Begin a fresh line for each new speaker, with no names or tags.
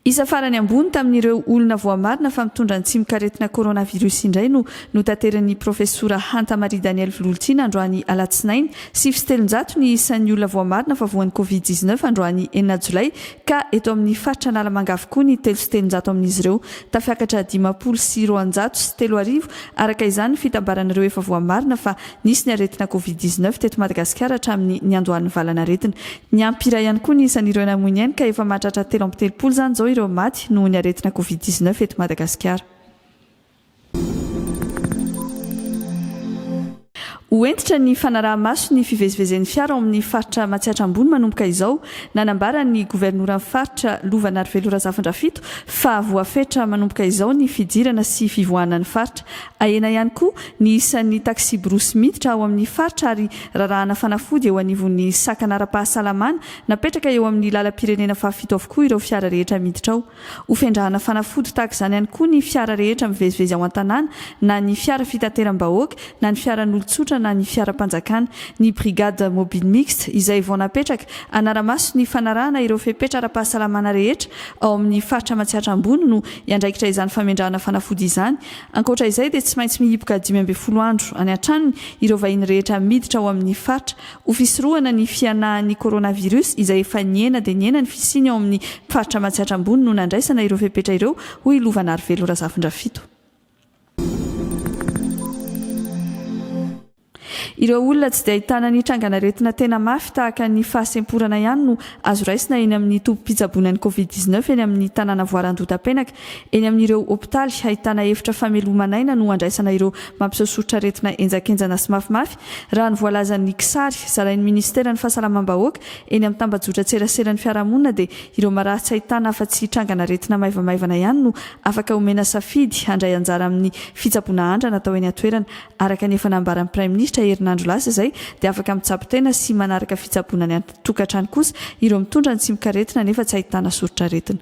Isa farany ambony tamin'ireo olona voamarina fa mitondra ny tsimikaretina coronavirus indray no tanteran'ny profesora Hanta Marie Daniel Viloltina androany alatsinainy sy fitelonjato ny isan'ny olona voamarina fa voan'ny Covid-19 androany 9 Jolay ka eto amin'ny faritra Analamanga avokoa ny telo sy telonjato amin'izy ireo tafiakatra 500 sy 200 sy 3,000 araka izany fitambaran'ireo efa voamarina fa nisy ny aretina Covid-19 teto Madagasikara hatramin'ny ny andohan'ny valana aretina. Ny ampira ihany koa ny isan'ireo namoiny ihany ka efa mahatratra 7 zany izao ireo maty noho ny aretina Covid-19 eto Madagasikara. Hoentitra ny fanaraha-maso ny fivezivezen'ny fiara ao amin'ny faritra Matsiatra Ambony manomboka izao nanambara ny governoran'ny faritra Lovanary Velorazafin-Drafito fa voafetra manomboka izao ny fidirana sy fivoahanan'ny faritra. Ahena ihany koa ny isan'ny taxi brosy miditra ao amin'ny faritra ary rarahana fanafody eo anivon'ny sakana ara-pahasalamana napetraka eo amin'ny lalam-pirenena fahafito avokoa ireo fiara rehetra miditra ao. Ofendrahana fanafody tahaka izany ihany koa ny fiara rehetra mivezivezy ao an-tanàna na ny fiara fitateram-bahoaka na ny fiaran'olon-tsotra na ny fiara-panjakana. Ny brigade mobile mixte izay vao napetraka anara-maso ny fanarahana ireo fepetra ara-pahasalamana rehetra ao amin'ny faritra Matsiatra Ambony no iandraikitra izany famindrahana fanafody izany. Ankoatra izay dia tsy maintsy mihiboka 12 andro any an-tranony ireo vahiny rehetra miditra ao amin'ny faritra. Ofisiroana ny fianahan'ny coronavirus izay efa niena dia niena ny fisiny ao amin'ny faritra Matsiatra Ambony no nandraisana ireo fepetra ireo hoy Lovanary Velorazafin-Drafito. Ireo olona tsy dia ahitana ny trangana-retina tena mafy tahaka ny fahasemporana ihany no azo raisina eny amin'ny tompom-pitsaboana ny Covid-19 eny amin'ny tanàna Voarandota-penaka. Eny amin'ireo hopitaly ahitana efitra famelomanaina no andraisana ireo mampisaosotra retina enjakenjana sy mafimafy. Raha ny voalazan'ny Kisary zarain'ny ministera ny fahasalamam-bahoaka eny amin'ny tambajotran-tserasera ny fiarahamonina dia ireo maratsy ahitana afa-tsy trangana-retina maivamaivana ihany no afaka omena safidy handray anjara amin'ny fitsaboana andra natao eny an-toerana. Araka ny efa nambaran'ny Prime Ministra herinandro lasa izay dia afaka mitsabo-tena sy manaraka fitsaboana ny an-tokantrano kosa ireo mitondra ny tsimikaretina nefa tsy ahitana soritra aretina.